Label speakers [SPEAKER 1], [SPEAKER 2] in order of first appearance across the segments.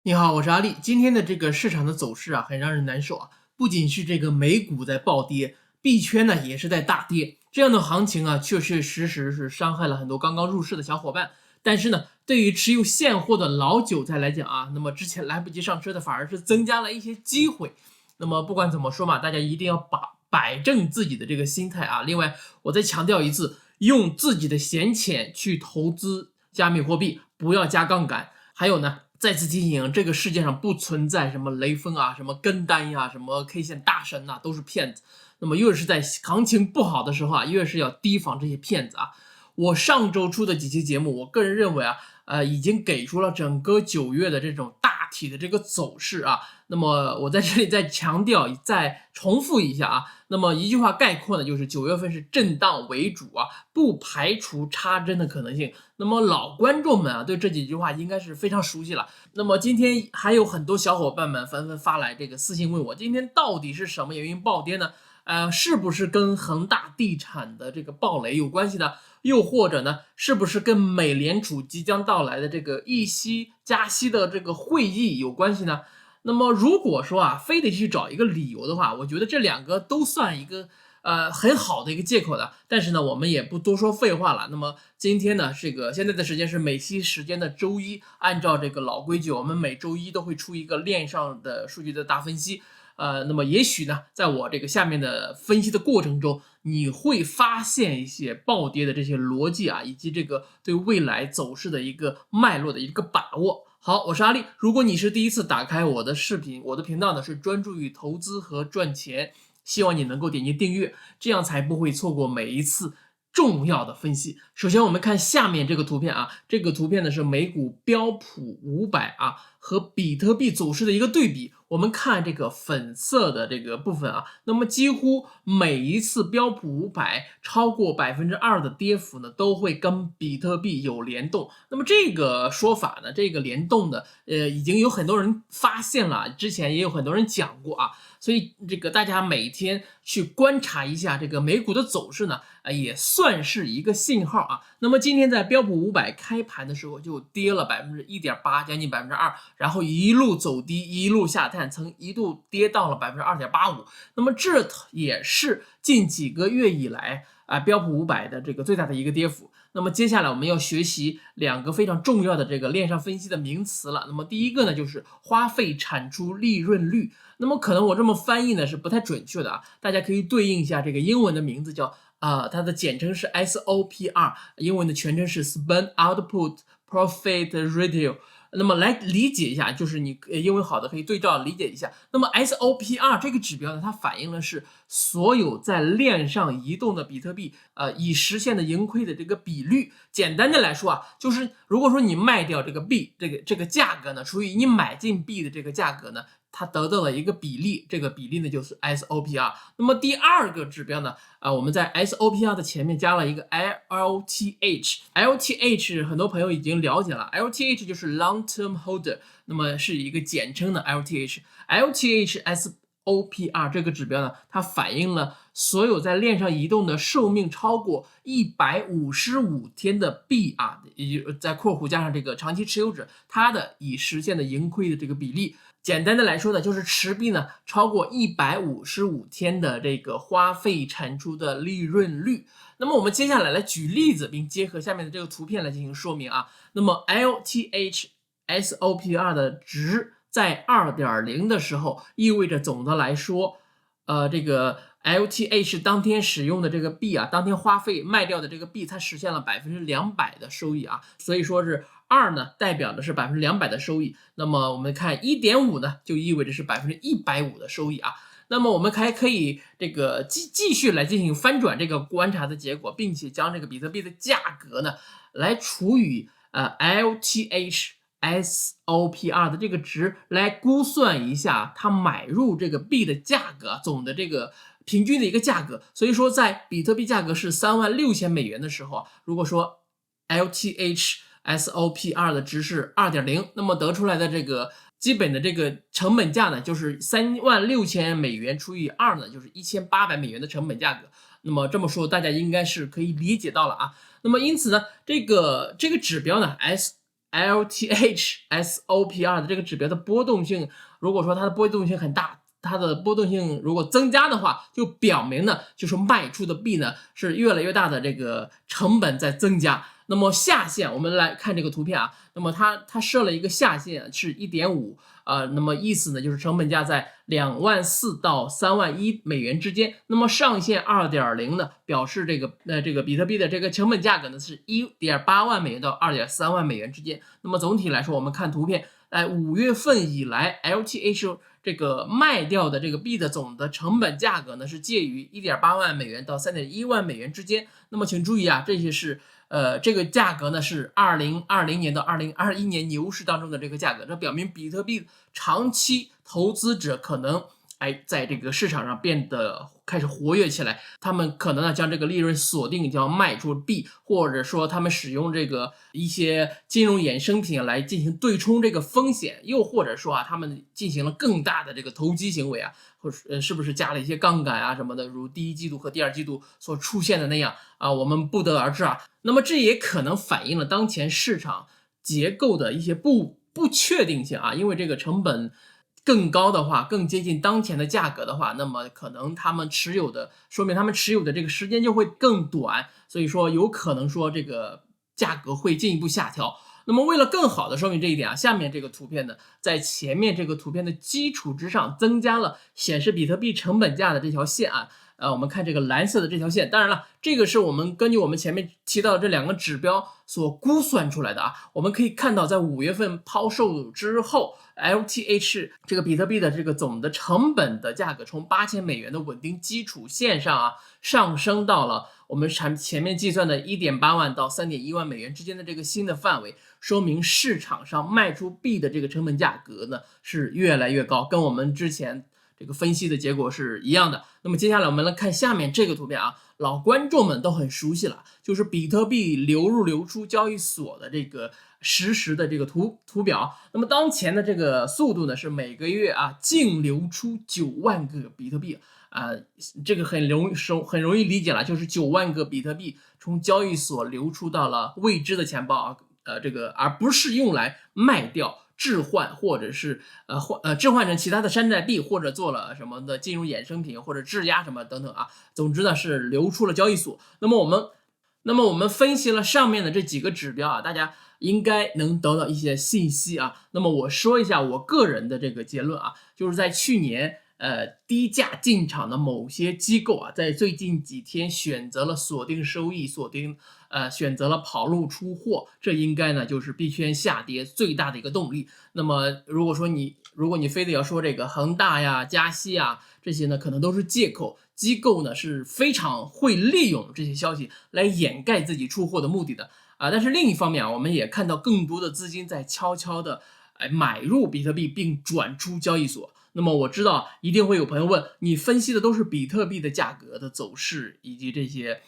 [SPEAKER 1] 你好，我是阿力。今天的这个市场的走势啊，很让人难受啊。不仅是这个美股在暴跌，币圈呢也是在大跌。这样的行情啊，确确实实是伤害了很多刚刚入市的小伙伴。但是呢，对于持有现货的老韭菜来讲啊，那么之前来不及上车的，反而是增加了一些机会。那么不管怎么说嘛，大家一定要摆正自己的这个心态啊。另外，我再强调一次，用自己的闲钱去投资加密货币，不要加杠杆。还有呢，再次提醒，这个世界上不存在什么雷锋啊、什么跟单呀、什么 K 线大神呐、都是骗子。那么越是在行情不好的时候啊，越是要提防这些骗子啊。我上周出的几期节目，我个人认为啊，已经给出了整个9月的这种大体的这个走势啊。那么我在这里再强调、再重复一下啊。那么一句话概括呢，就是9月份是震荡为主啊，不排除插针的可能性。那么老观众们啊，对这几句话应该是非常熟悉了。那么今天还有很多小伙伴们纷纷发来这个私信问我，今天到底是什么原因暴跌呢？是不是跟恒大地产的这个暴雷有关系呢？又或者呢，是不是跟美联储即将到来的这个议息加息的这个会议有关系呢？那么如果说啊，非得去找一个理由的话，我觉得这两个都算一个很好的一个借口的。但是呢，我们也不多说废话了。那么今天呢，这个现在的时间是美西时间的周一，按照这个老规矩，我们每周一都会出一个链上的数据的大分析。那么也许呢，在我这个下面的分析的过程中，你会发现一些暴跌的这些逻辑啊，以及这个对未来走势的一个脉络的一个把握。好，我是阿力。如果你是第一次打开我的视频，我的频道呢是专注于投资和赚钱，希望你能够点击订阅，这样才不会错过每一次重要的分析。首先我们看下面这个图片啊，这个图片呢是美股标普500啊和比特币走势的一个对比。我们看这个粉色的这个部分啊，那么几乎每一次标普500超过2%的跌幅呢，都会跟比特币有联动。那么这个说法呢，这个联动的，已经有很多人发现了，之前也有很多人讲过啊。所以这个大家每天去观察一下这个美股的走势呢，也算是一个信号啊。那么今天在标普500开盘的时候就跌了1.8%，将近2%，然后一路走低，一路下探，曾一度跌到了2.85%。那么这也是近几个月以来标普500的这个最大的一个跌幅。那么接下来我们要学习两个非常重要的这个链上分析的名词了。那么第一个呢，就是花费产出利润率。那么可能我这么翻译呢是不太准确的啊，大家可以对应一下这个英文的名字叫它的简称是 SOPR， 英文的全称是 Spend Output Profit Ratio。那么来理解一下，就是你英文好的可以对照理解一下。那么 SOPR 这个指标呢，它反映的是所有在链上移动的比特币已实现的盈亏的这个比率。简单的来说啊，就是如果说你卖掉这个币，这个价格呢，除以你买进币的这个价格呢，它得到了一个比例，这个比例呢就是 SOPR。那么第二个指标呢，我们在 SOPR 的前面加了一个 LTH。LTH 很多朋友已经了解了 ，LTH 就是 Long Term Holder， 那么是一个简称的 LTH。LTH SOPR 这个指标呢，它反映了所有在链上移动的寿命超过155天的币啊，也就在括弧加上这个长期持有者，它的已实现的盈亏的这个比例。简单的来说呢，就是持币呢超过155天的这个花费产出的利润率。那么我们接下来来举例子，并结合下面的这个图片来进行说明啊。那么 LTH SOPR 的值在2.0的时候，意味着总的来说，这个 LTH 当天使用的这个币啊，当天花费卖掉的这个币，它实现了200%的收益啊，所以说是2呢代表的是200%的收益。那么我们看1.5呢，就意味着是150%的收益啊。那么我们还可以这个继续来进行翻转这个观察的结果，并且将这个比特币的价格呢来除以LTH SOPR 的这个值来估算一下它买入这个币的价格，总的这个平均的一个价格。所以说在比特币价格是36000美元的时候，如果说 LTH SOPR 的值是2.0，那么得出来的这个基本的这个成本价呢，就是36000美元除以2呢，就是1800美元的成本价格。那么这么说，大家应该是可以理解到了啊。那么因此呢，这个指标呢 LTHSOPR 的这个指标的波动性，如果说它的波动性很大，它的波动性如果增加的话，就表明呢，就是卖出的币呢是越来越大的这个成本在增加。那么下限，我们来看这个图片啊，那么它设了一个下限是 1.5，那么意思呢就是成本价在24000到31000美元之间。那么上限 2.0 呢，表示这个比特币的这个成本价格呢是 1.8万美元到2.3万美元之间。那么总体来说，我们看图片，5月份以来 LTH 这个卖掉的这个币的总的成本价格呢是介于 1.8万美元到3.1万美元之间。那么请注意啊，这些是这个价格呢是2020年到2021年牛市当中的这个价格，这表明比特币长期投资者可能在这个市场上变得开始活跃起来，他们可能呢将这个利润锁定，将卖出币，或者说他们使用这个一些金融衍生品来进行对冲这个风险，又或者说他们进行了更大的这个投机行为啊，或者是不是加了一些杠杆啊什么的，如第一季度和第二季度所出现的那样啊，我们不得而知啊。那么这也可能反映了当前市场结构的一些不确定性啊，因为这个成本更高的话，更接近当前的价格的话，那么可能他们持有的这个时间就会更短，所以说有可能说这个价格会进一步下调。那么为了更好的说明这一点啊，下面这个图片呢，在前面这个图片的基础之上，增加了显示比特币成本价的这条线啊。我们看这个蓝色的这条线，当然了，这个是我们根据我们前面提到的这两个指标所估算出来的啊。我们可以看到，在5月份抛售之后 ，LTH 这个比特币的这个总的成本的价格从8000美元的稳定基础线上啊，上升到了我们前面计算的 1.8万到3.1万美元之间的这个新的范围，说明市场上卖出币的这个成本价格呢是越来越高，跟我们之前这个分析的结果是一样的。那么接下来我们来看下面这个图片啊，老观众们都很熟悉了，就是比特币流入流出交易所的这个实时的这个图表。那么当前的这个速度呢是每个月净流出9万个比特币啊，这个很容易理解了，就是9万个比特币从交易所流出到了未知的钱包啊，这个而不是用来卖掉。置换或者是置换成其他的山寨币，或者做了什么的金融衍生品或者质押什么等等啊，总之呢是流出了交易所。那么我们分析了上面的这几个指标啊，大家应该能得到一些信息啊。那么我说一下我个人的这个结论啊，就是在去年低价进场的某些机构啊，在最近几天选择了锁定收益，选择了跑路出货，这应该呢就是币圈下跌最大的一个动力。那么如果你非得要说这个恒大呀、加息啊这些呢，可能都是借口。机构呢是非常会利用这些消息来掩盖自己出货的目的的啊。但是另一方面啊，我们也看到更多的资金在悄悄的买入比特币并转出交易所。那么我知道一定会有朋友问，你分析的都是比特币的价格的走势以及这些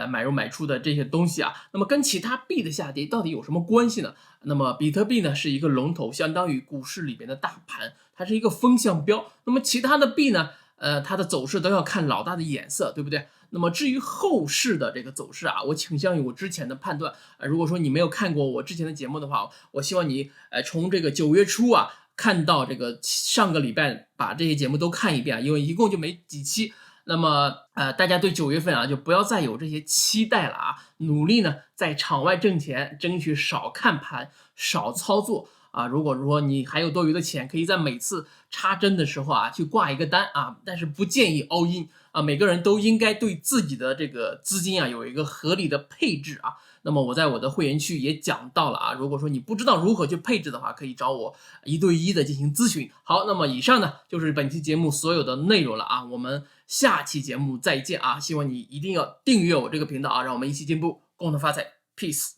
[SPEAKER 1] 买入买出的这些东西啊，那么跟其他币的下跌到底有什么关系呢？那么比特币呢是一个龙头，相当于股市里边的大盘，它是一个风向标。那么其他的币呢，它的走势都要看老大的眼色，对不对？那么至于后市的这个走势啊，我倾向于我之前的判断。如果说你没有看过我之前的节目的话，我希望你从这个9月初啊看到这个上个礼拜把这些节目都看一遍啊，因为一共就没几期。那么大家对9月份啊就不要再有这些期待了啊，努力呢在场外挣钱，争取少看盘，少操作啊。如果说你还有多余的钱，可以在每次插针的时候啊去挂一个单啊，但是不建议 all in 啊。每个人都应该对自己的这个资金啊有一个合理的配置啊。那么我在我的会员区也讲到了啊，如果说你不知道如何去配置的话，可以找我1对1的进行咨询。好，那么以上呢就是本期节目所有的内容了啊，我们下期节目再见啊！希望你一定要订阅我这个频道啊，让我们一起进步，共同发财 ，peace。